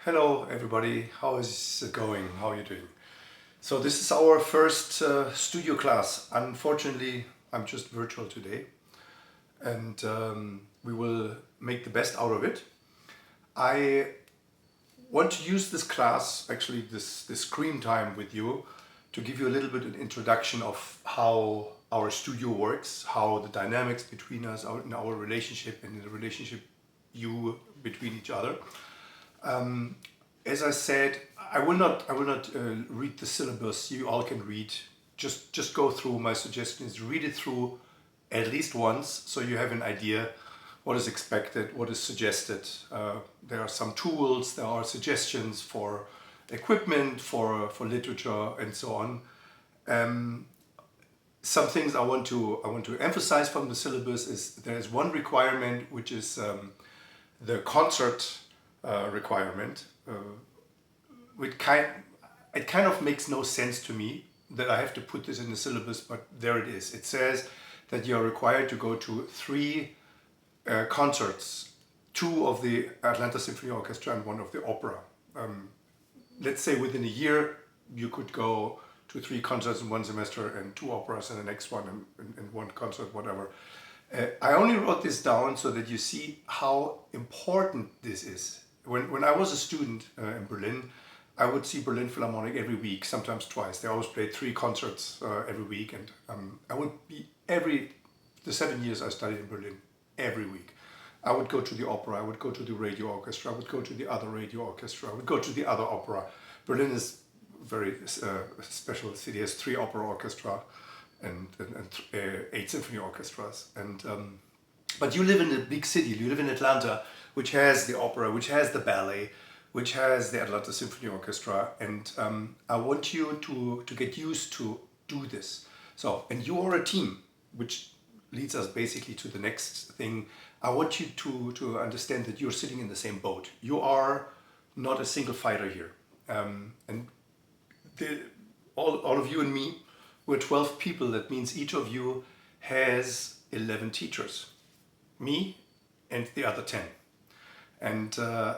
Hello everybody, how is it going? How are you doing? So this is our first studio class. Unfortunately, I'm just virtual today and we will make the best out of it. I want to use this class, actually this screen time with you, to give you a little bit an introduction of how our studio works, how the dynamics between us, in our relationship and in the relationship between each other. As I said, I will not read the syllabus. You all can read. Just go through. My suggestion is read it through at least once, so you have an idea what is expected, what is suggested. There are some tools. There are suggestions for equipment, for literature, and so on. Some things I want to emphasize from the syllabus is there is one requirement, which is the concert requirement. It kind of makes no sense to me that I have to put this in the syllabus, but there it is. It says that you're required to go to 3 concerts, 2 of the Atlanta Symphony Orchestra and 1 of the opera. Let's say within a year you could go to 3 concerts in 1 semester and 2 operas in the next one and 1 concert, whatever. I only wrote this down so that you see how important this is. When I was a student in Berlin, I would see Berlin Philharmonic every week, sometimes twice. They always played 3 concerts every week, and I would be the 7 years I studied in Berlin, every week. I would go to the opera, I would go to the radio orchestra, I would go to the other radio orchestra, I would go to the other opera. Berlin is a very special city. It has 3 opera orchestra and 8 symphony orchestras. But you live in a big city, you live in Atlanta, which has the opera, which has the ballet, which has the Atlanta Symphony Orchestra, and I want you to get used to do this. So, and you are a team, which leads us basically to the next thing. I want you to understand that you're sitting in the same boat. You are not a single fighter here. And all of you and me, we're 12 people. That means each of you has 11 teachers. Me and the other 10. And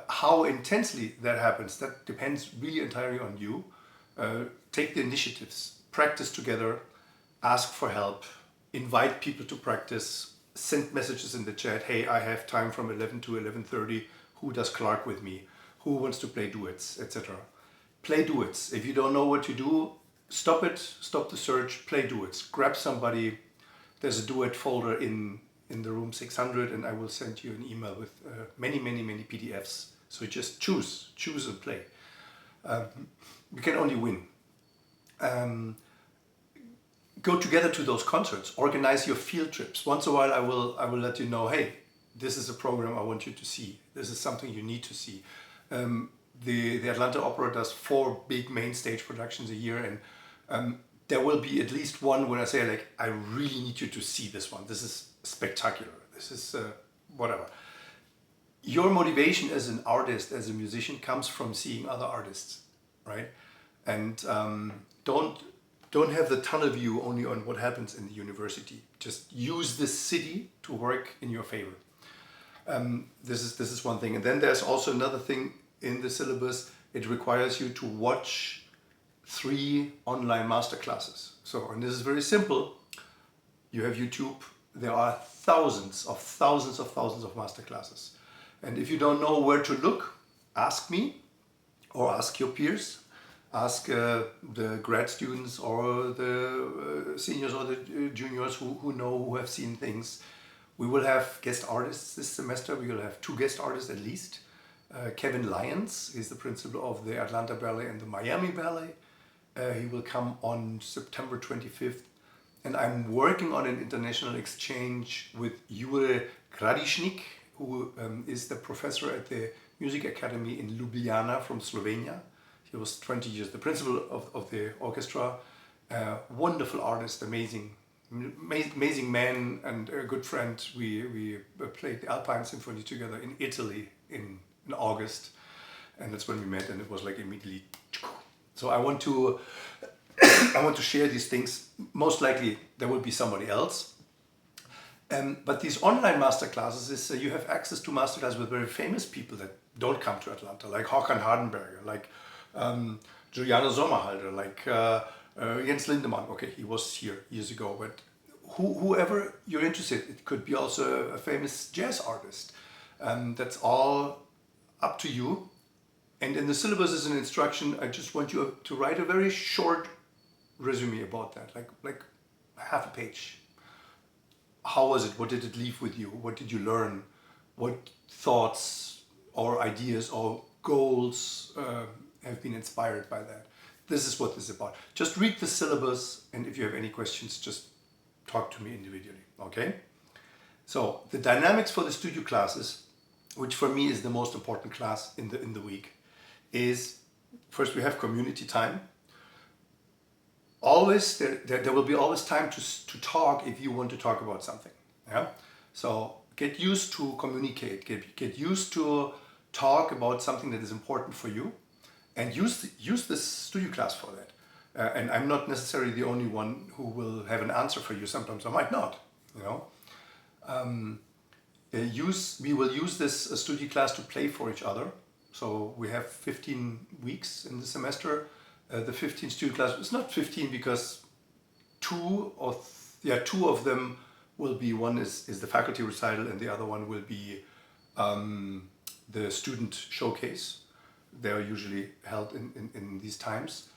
how intensely that happens, that depends really entirely on you. Take the initiatives, practice together, ask for help, invite people to practice, send messages in the chat. Hey, I have time from 11 to 11:30. Who does Clark with me? Who wants to play duets, etc. Play duets. If you don't know what to do, stop it, stop the search, play duets. Grab somebody. There's a duet folder in the room 600, and I will send you an email with many PDFs. So just choose and play. We can only win. Go together to those concerts. Organize your field trips. Once in a while, I will let you know. Hey, this is a program I want you to see. This is something you need to see. The Atlanta Opera does 4 big main stage productions a year, and there will be at least one when I say, like, I really need you to see this one. This is spectacular. This is whatever. Your motivation as an artist, as a musician, comes from seeing other artists, right? And don't have the tunnel view only on what happens in the university. Just use this city to work in your favor. This is one thing. And then there's also another thing in the syllabus. It requires you to watch 3 online masterclasses. So, and this is very simple. You have YouTube. There are thousands of masterclasses. And if you don't know where to look, ask me or ask your peers. Ask the grad students or the seniors or the juniors who know, who have seen things. We will have guest artists this semester. We will have 2 guest artists at least. Kevin Lyons is the principal of the Atlanta Ballet and the Miami Ballet. He will come on September 25th. And I'm working on an international exchange with Jure Gradišnik, who is the professor at the Music Academy in Ljubljana from Slovenia. He was 20 years the principal of the orchestra. Wonderful artist, amazing man, and a good friend. We played the Alpine Symphony together in Italy in August, and that's when we met, and it was like immediately. So I want to share these things. Most likely there will be somebody else. But these online masterclasses is you have access to masterclasses with very famous people that don't come to Atlanta, like Håkan Hardenberger, like Juliana Sommerhalder, like Jens Lindemann. Okay, he was here years ago, but whoever you're interested, it could be also a famous jazz artist. That's all up to you. And in the syllabus as an instruction, I just want you to write a very short resume about that, like half a page. How was it? What did it leave with you? What did you learn? What thoughts or ideas or goals have been inspired by that? This is what this is about. Just read the syllabus, and if you have any questions, just talk to me individually, okay? So the dynamics for the studio classes, which for me is the most important class in the week, is first we have community time. Always there will be always time to talk if you want to talk about something. Yeah. So get used to communicate. Get used to talk about something that is important for you, and use this studio class for that. And I'm not necessarily the only one who will have an answer for you. Sometimes I might not. You know. We will use this studio class to play for each other. So we have 15 weeks in the semester. The 15 studio classes, it's not 15 because two of them will be, one is the faculty recital and the other one will be the student showcase. They're usually held in these times.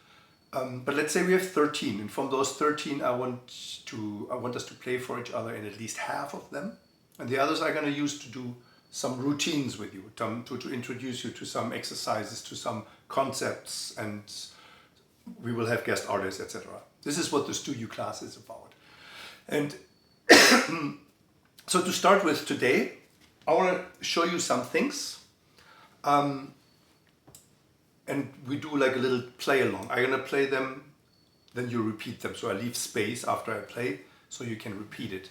But let's say we have 13, and from those 13 I want us to play for each other in at least half of them. And the others I'm going to use to do some routines with you, to introduce you to some exercises, to some concepts, and we will have guest artists, etc. This is what the studio class is about. And so to start with today, I want to show you some things. And we do like a little play along. I'm going to play them, then you repeat them. So I leave space after I play so you can repeat it.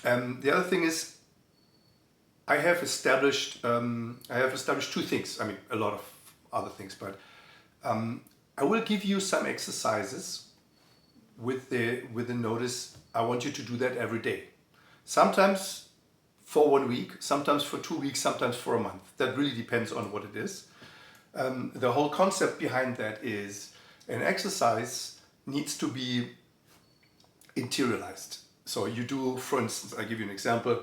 The other thing is I have established two things. I mean, a lot of other things, but I will give you some exercises with the notice. I want you to do that every day. Sometimes for 1 week, sometimes for 2 weeks, sometimes for a month. That really depends on what it is. The whole concept behind that is an exercise needs to be interiorized. So you do, for instance, I'll give you an example.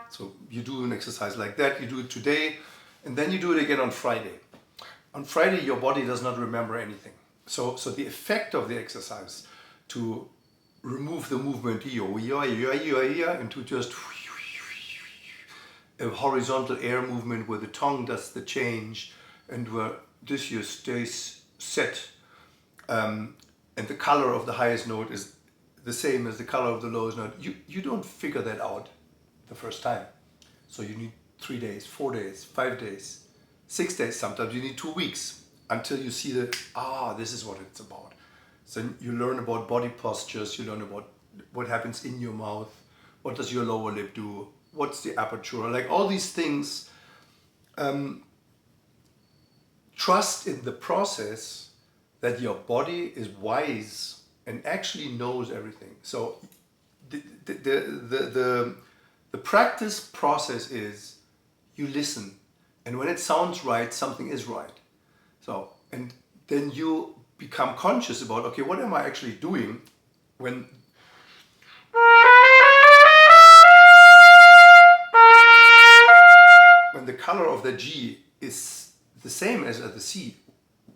So you do an exercise like that, you do it today, and then you do it again on Friday. On Friday, your body does not remember anything. So the effect of the exercise to remove the movement into just a horizontal air movement where the tongue does the change and where this here stays set, and the color of the highest note is the same as the color of the lowest note. You don't figure that out the first time. So you need 3 days, 4 days, 5 days, 6 days, sometimes you need 2 weeks until you see this is what it's about. So you learn about body postures, you learn about what happens in your mouth, what does your lower lip do, what's the aperture, like all these things. Trust in the process that your body is wise and actually knows everything. So the practice process is you listen, and when it sounds right, something is right. So, and then you become conscious about, okay, what am I actually doing when the color of the G is the same as the C.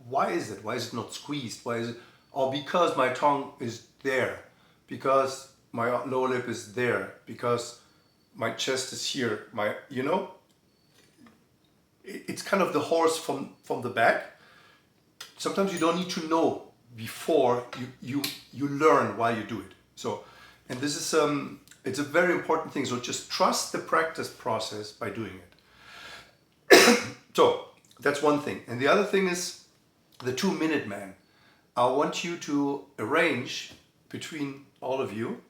Why is it? Why is it not squeezed? Why is it? Or because my tongue is there, because my lower lip is there, because my chest is here. It's kind of the horse from the back. Sometimes you don't need to know before you learn while you do it. So, and this is it's a very important thing. So just trust the practice process by doing it. So that's one thing. And the other thing is the 2-minute man. I want you to arrange between all of you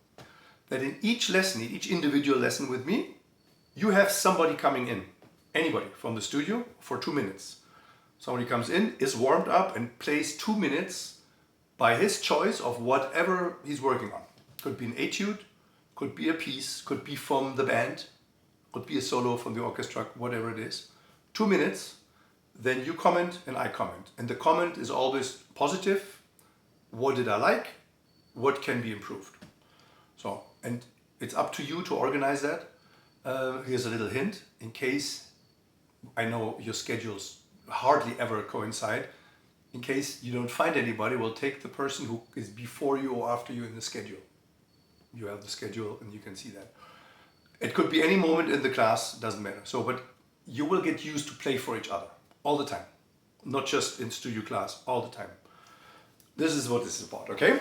that in each lesson, in each individual lesson with me, you have somebody coming in. Anybody from the studio for 2 minutes. Somebody comes in, is warmed up, and plays 2 minutes by his choice of whatever he's working on. Could be an etude, could be a piece, could be from the band, could be a solo from the orchestra, whatever it is. 2 minutes, then you comment and I comment. And the comment is always positive. What did I like? What can be improved? So, and it's up to you to organize that. Here's a little hint in case I know your schedules hardly ever coincide. In case you don't find anybody, we'll take the person who is before you or after you in the schedule. You have the schedule and you can see that. It could be any moment in the class, doesn't matter. So, but you will get used to play for each other all the time. Not just in studio class, all the time. This is what this is about, okay?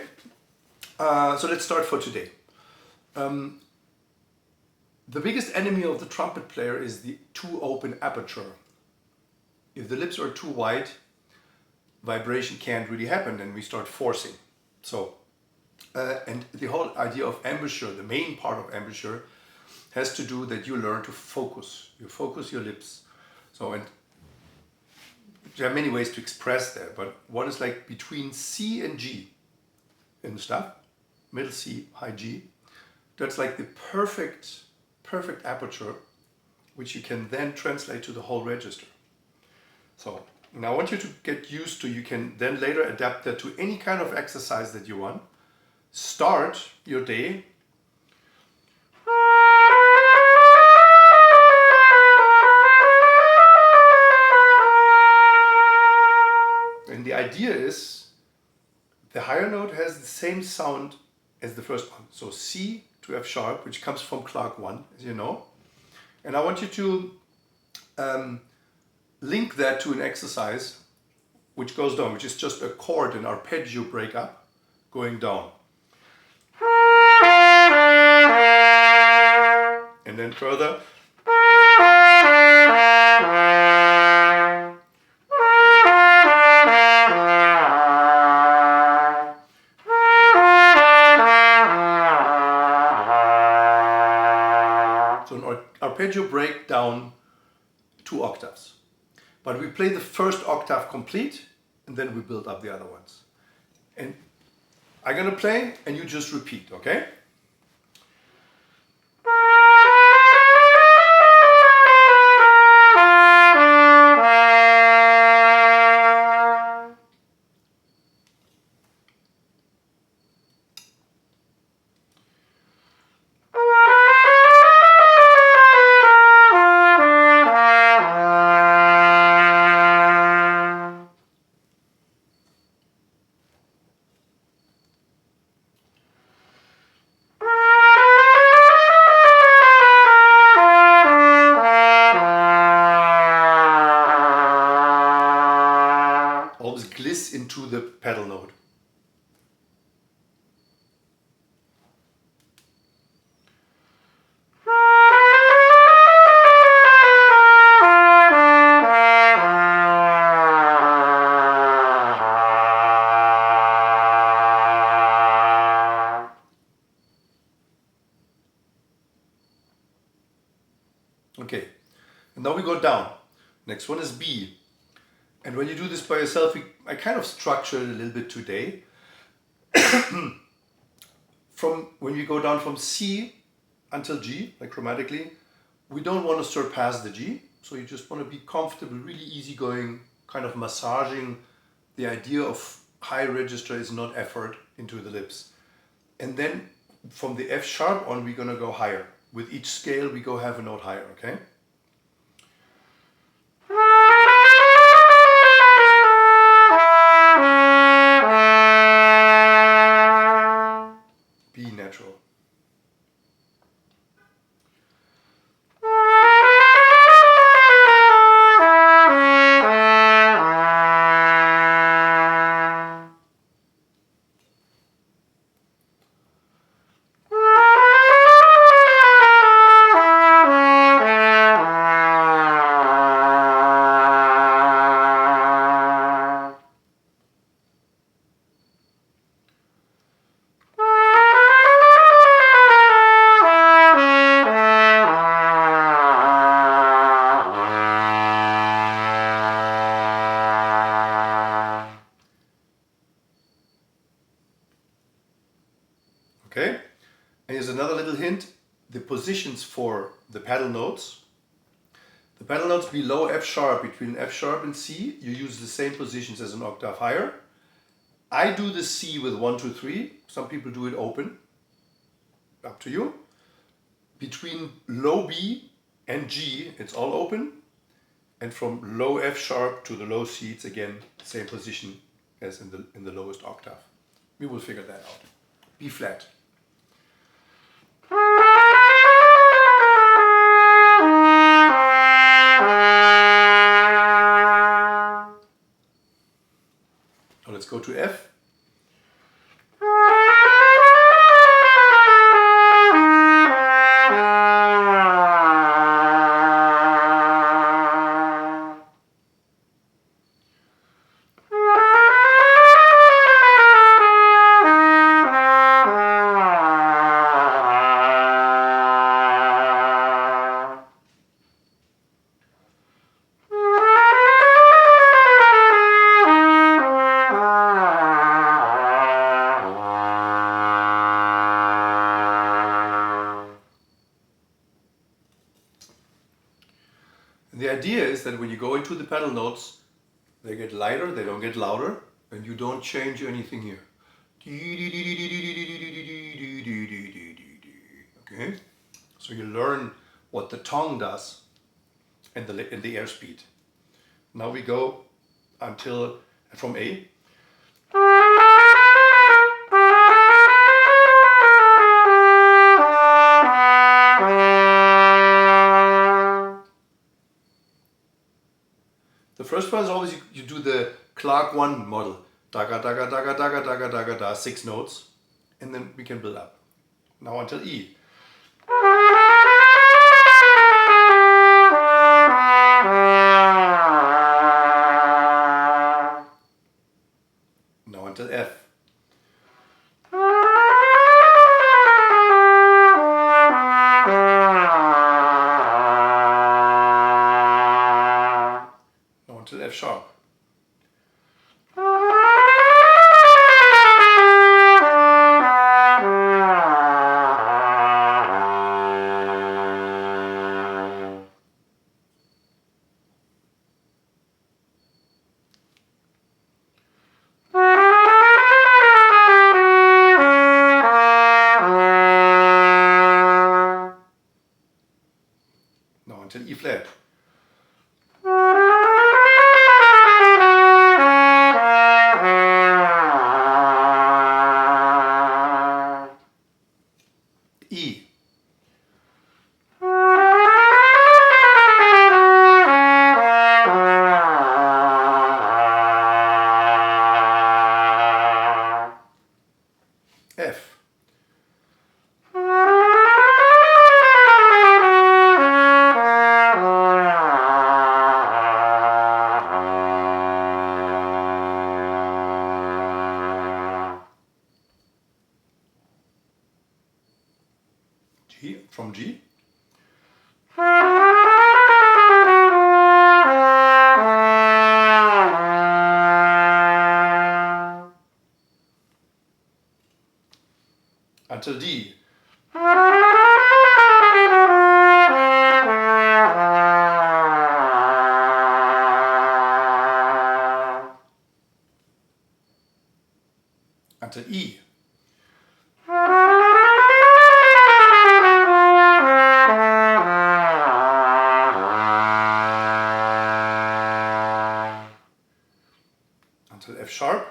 So let's start for today. The biggest enemy of the trumpet player is the too open aperture. If the lips are too wide, vibration can't really happen, and we start forcing. So, and the whole idea of embouchure, the main part of embouchure, has to do that you learn to focus. You focus your lips. So, and there are many ways to express that, but one is like between C and G in the stuff, middle C, high G. That's like the perfect aperture, which you can then translate to the whole register. So now I want you to get used to, you can then later adapt that to any kind of exercise that you want. Start your day. And the idea is the higher note has the same sound as the first one. So C to F sharp, which comes from Clark 1, as you know. And I want you to link that to an exercise which goes down, which is just a chord, an arpeggio breakup going down. And then further. So an arpeggio break down 2 octaves. But we play the first octave complete and then we build up the other ones. And I'm gonna play and you just repeat, okay? Always gliss into the pedal note. Okay, and now we go down. Next one is B. And when you do this by yourself, I kind of structured it a little bit today. From when we go down from C until G, like chromatically, we don't want to surpass the G. So you just want to be comfortable, really easygoing, kind of massaging. The idea of high register is not effort into the lips. And then from the F sharp on, we're going to go higher. With each scale, we go half a note higher, okay? Be natural. Okay? And here's another little hint. The positions for the pedal notes. The pedal notes below F sharp, between F sharp and C, you use the same positions as an octave higher. I do the C with 1, 2, 3. Some people do it open. Up to you. Between low B and G, it's all open. And from low F sharp to the low C, it's again same position as in the lowest octave. We will figure that out. B flat. Now let's go to F. The idea is that when you go into the pedal notes, they get lighter, they don't get louder, and you don't change anything here. Okay? So you learn what the tongue does and the airspeed. Now we go until from A. The first one is always you do the Clark 1 model. Daga, daga, daga, daga, daga, daga, da, 6 notes. And then we can build up. Now until E. Now until F. Now until F sharp. Now until E flat. E. F. G from G. Until D. Until E. Until F sharp.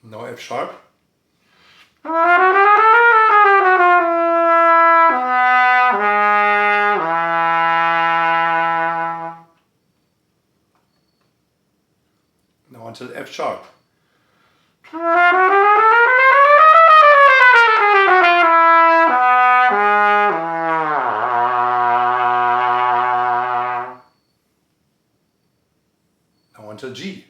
Now F sharp. Now until F sharp. Now until G.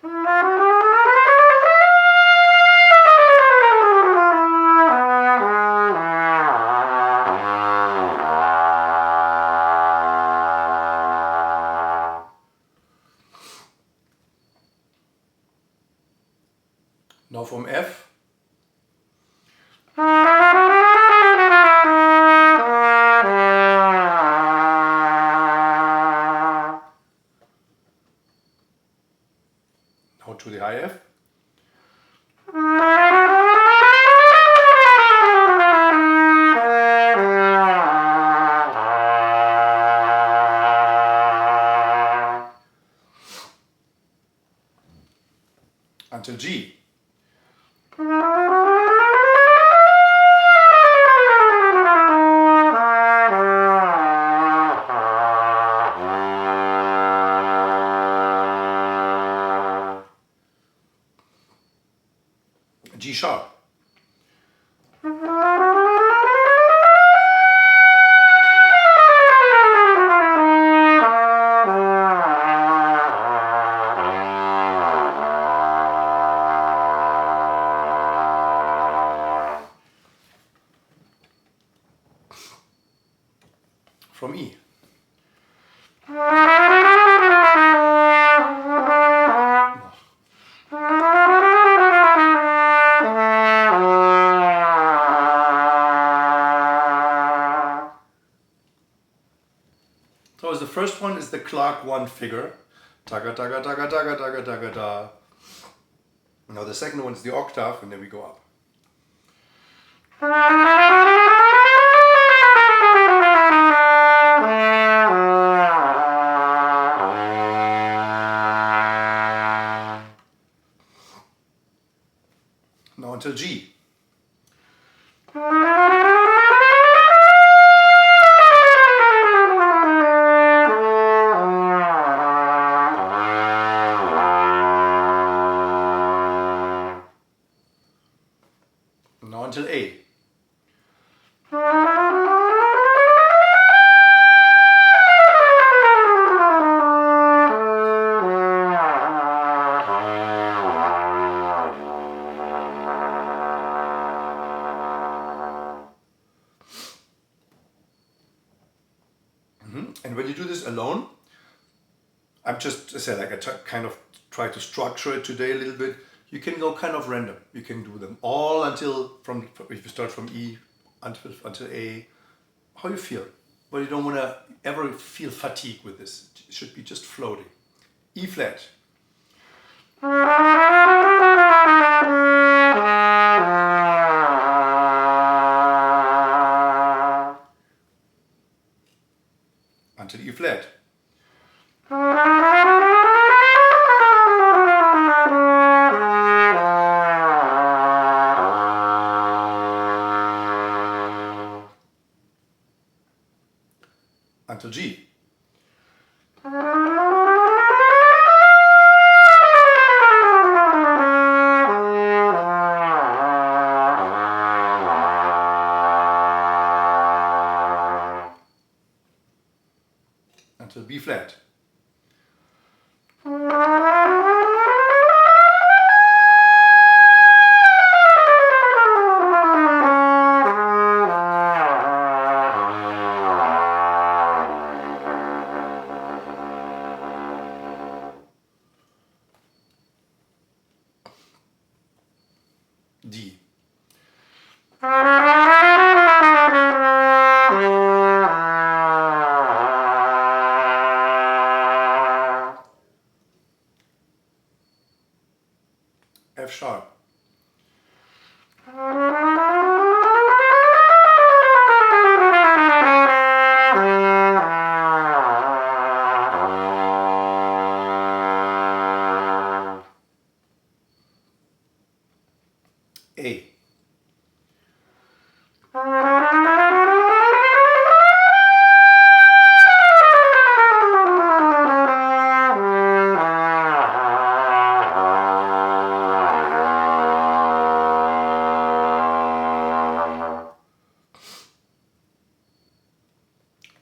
Now from F. Now to the high F. Until G. G sharp. From E. So the first one is the Clark 1 figure. Taga taga taga taga taga taga da. Now the second one is the octave, and then we go up. Now until G. Now until A. And when you do this alone, I'm just, I said, like kind of try to structure it today a little bit. You can go kind of random. You can do them all until, if you start from E until A, how you feel. But you don't want to ever feel fatigue with this. It should be just floating. E flat. Until E flat. Until G. Until B flat. D. F sharp. A.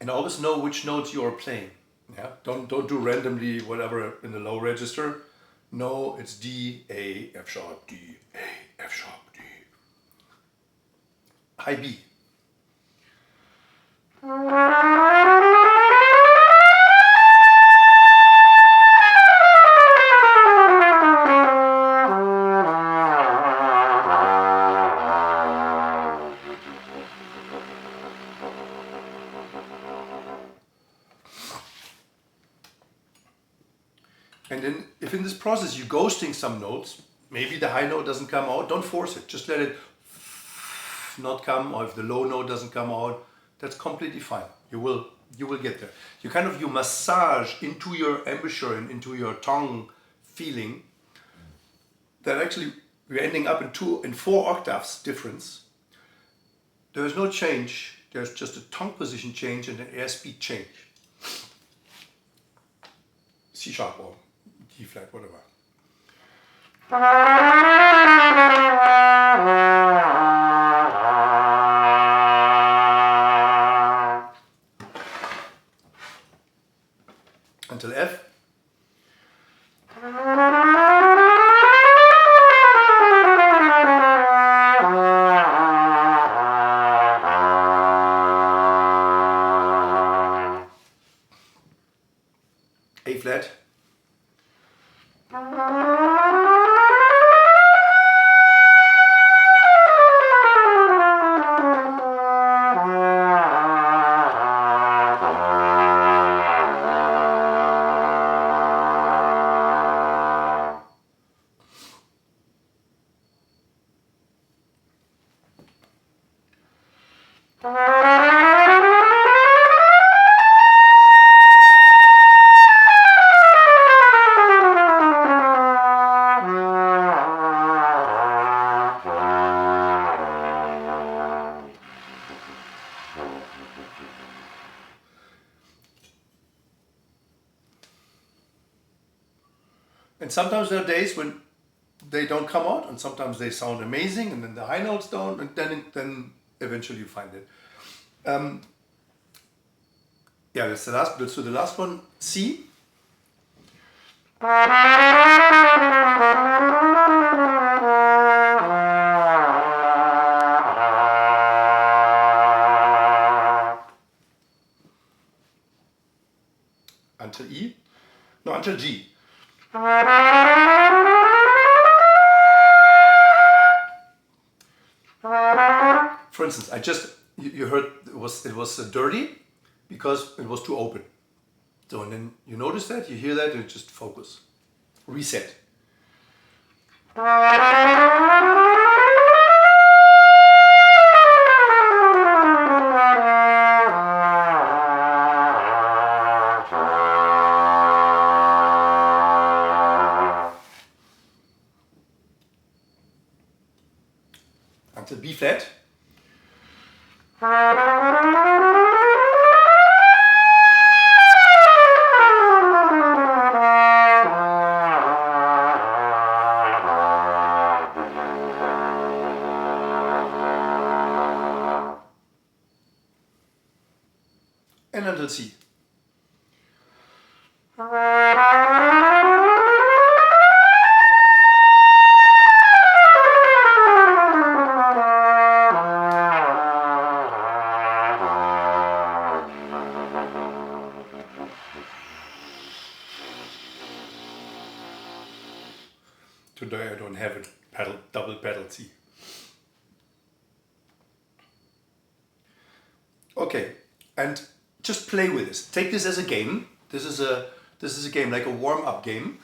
And always know which notes you are playing. Yeah, don't do randomly whatever in the low register. No, it's D, A, F sharp, D, A, F sharp, D. High B. And then if in this process you're ghosting some notes, maybe the high note doesn't come out, don't force it. Just let it not come, or if the low note doesn't come out, that's completely fine. You will get there. You massage into your embouchure and into your tongue feeling that actually we're ending up in 4 octaves difference. There is no change, there's just a tongue position change and an airspeed change. C sharp or D flat, whatever. Until F. A flat. And sometimes there are days when they don't come out, and sometimes they sound amazing, and then the high notes don't, and then eventually you find it. Yeah, let's do the last one. C. Until E. No, until G. For instance, you heard it was dirty because it was too open. So, and then you notice that, you hear that, and just focus. Reset. Until B flat. And until C. Today I don't have a double pedal C. Okay, and just play with this. Take this as a game. This is a game, like a warm-up game.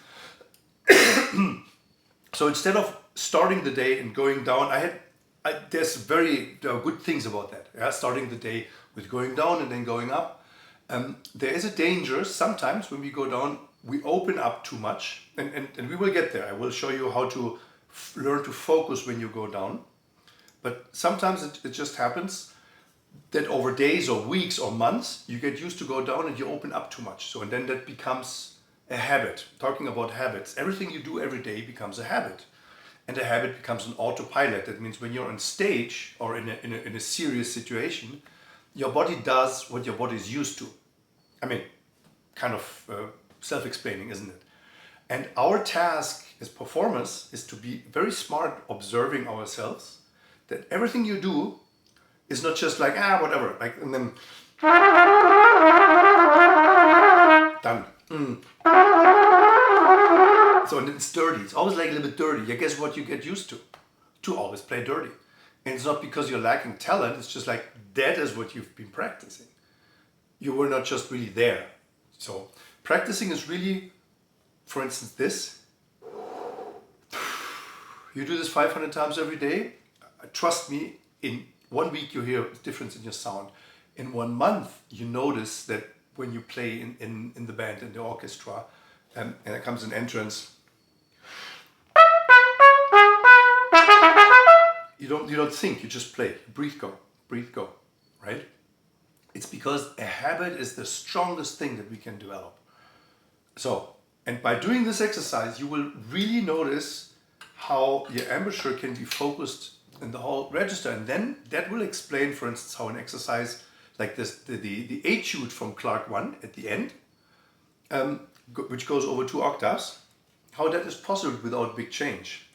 So instead of starting the day and going down, there are good things about that. Yeah? Starting the day with going down and then going up. There is a danger sometimes when we go down, we open up too much, and we will get there. I will show you how to learn to focus when you go down. But sometimes it just happens that over days or weeks or months, you get used to go down and you open up too much. So, and then that becomes a habit. Talking about habits, everything you do every day becomes a habit. And a habit becomes an autopilot. That means when you're on stage or in a serious situation, your body does what your body is used to. I mean, kind of self-explaining, isn't it? And our task as performers is to be very smart observing ourselves, that everything you do is not just like, whatever, like, and then done. So and it's dirty. It's always like a little bit dirty. I guess what you get used to always play dirty. And it's not because you're lacking talent, it's just like that is what you've been practicing. You were not just really there. So practicing is really, for instance, this. You do this 500 times every day. Trust me, in 1 week you hear a difference in your sound. In 1 month, you notice that when you play in the band, in the orchestra, and there comes an entrance, you don't think, you just play. Breathe, go, right? It's because a habit is the strongest thing that we can develop. So, and by doing this exercise, you will really notice how your embouchure can be focused in the whole register. And then that will explain, for instance, how an exercise like this, the etude from Clark 1 at the end, which goes over 2 octaves, how that is possible without big change.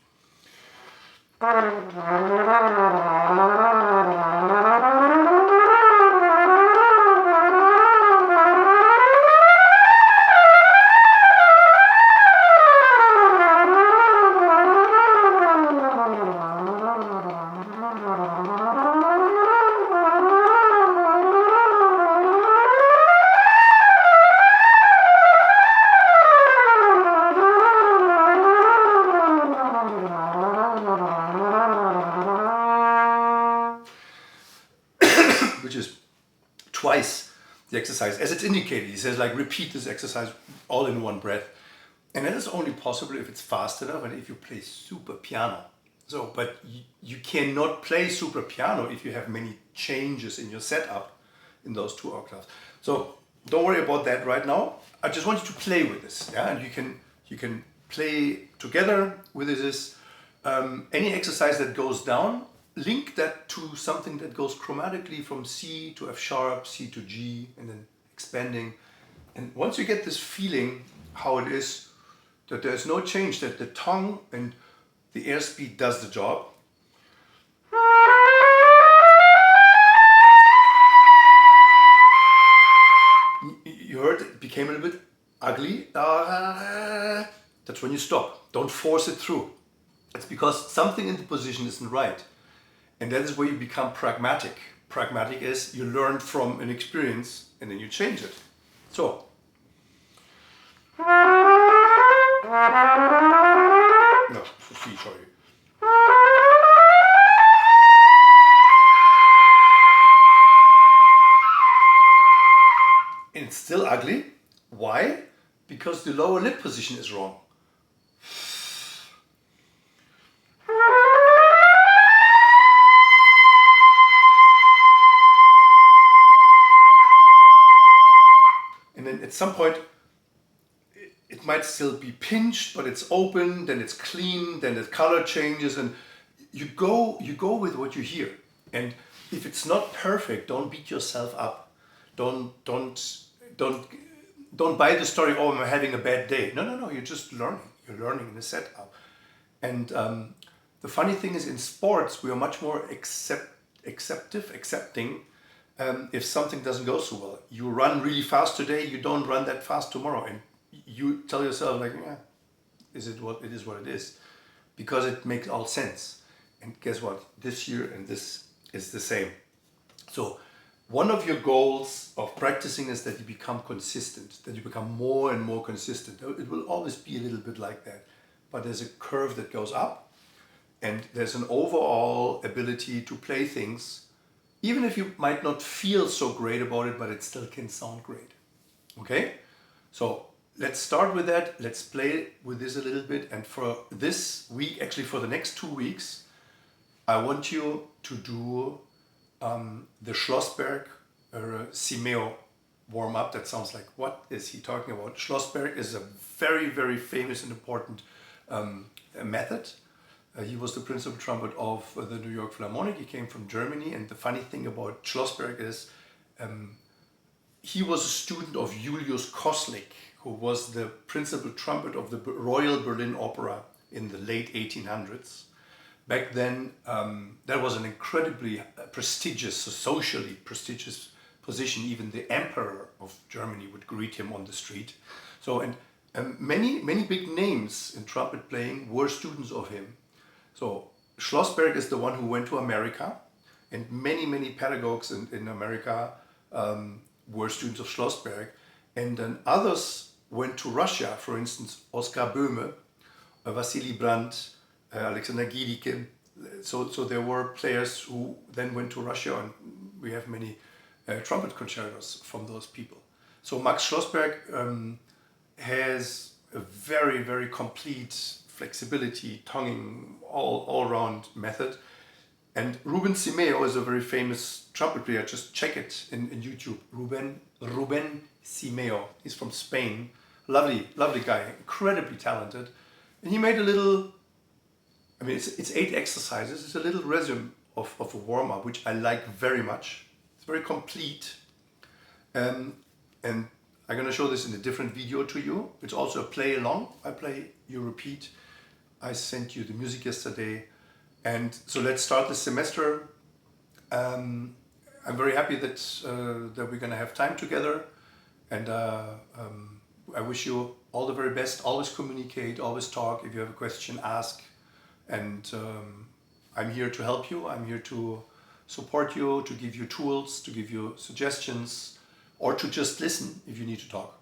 Which is twice the exercise, as it's indicated. He says, like, repeat this exercise all in one breath. And that is only possible if it's fast enough and if you play super piano. So, but you cannot play super piano if you have many changes in your setup in those 2 octaves. So don't worry about that right now. I just want you to play with this, yeah? And you can play together with this. Any exercise that goes down, link that to something that goes chromatically from C to F sharp, C to G, and then expanding. And once you get this feeling how it is, that there's no change, that the tongue and the airspeed does the job. You heard it became a little bit ugly. That's when you stop. Don't force it through. It's because something in the position isn't right. And that is where you become pragmatic. Pragmatic is you learn from an experience and then you change it. So. No, C, sorry. And it's still ugly. Why? Because the lower lip position is wrong. And then at some point, it might still be pinched, but it's open, then it's clean, then the color changes, and you go with what you hear. And if it's not perfect, don't beat yourself up. Don't buy the story, oh, I'm having a bad day. No, you're just learning. You're learning in the setup. And the funny thing is, in sports, we are much more accepting if something doesn't go so well. You run really fast today, you don't run that fast tomorrow. And you tell yourself, like, yeah, it is what it is. Because it makes all sense. And guess what? This year and this is the same. So one of your goals of practicing is that you become consistent, that you become more and more consistent. It will always be a little bit like that. But there's a curve that goes up, and there's an overall ability to play things, even if you might not feel so great about it, but it still can sound great. Okay? So let's start with that. Let's play with this a little bit. And for this week, actually for the next 2 weeks, I want you to do the Schlossberg Simeo warm-up. That sounds like, what is he talking about? Schlossberg is a very, very famous and important method. He was the principal trumpet of the New York Philharmonic. He came from Germany. And the funny thing about Schlossberg is he was a student of Julius Koslik, who was the principal trumpet of the Royal Berlin Opera in the late 1800s. Back then, that was an incredibly prestigious, socially prestigious position. Even the Emperor of Germany would greet him on the street. So, and many big names in trumpet playing were students of him. So Schlossberg is the one who went to America, and many pedagogues in America were students of Schlossberg. And then others went to Russia, for instance, Oskar Böhme, Wassily Brandt, Alexander Giedicke. So there were players who then went to Russia, and we have many trumpet concertos from those people. So Max Schlossberg has a very complete flexibility, tonguing, all-round method. And Ruben Simeo is a very famous trumpet player. Just check it in YouTube. Ruben Simeo. He's from Spain. Lovely guy, incredibly talented. And he made a little, I mean, it's 8 exercises. It's a little resume of a warm-up, which I like very much. It's very complete. And I'm going to show this in a different video to you. It's also a play-along. I play, you repeat. I sent you the music yesterday. And so let's start the semester. I'm very happy that we're going to have time together. And I wish you all the very best. Always communicate, always talk. If you have a question, ask. And I'm here to help you. I'm here to support you, to give you tools, to give you suggestions, or to just listen if you need to talk.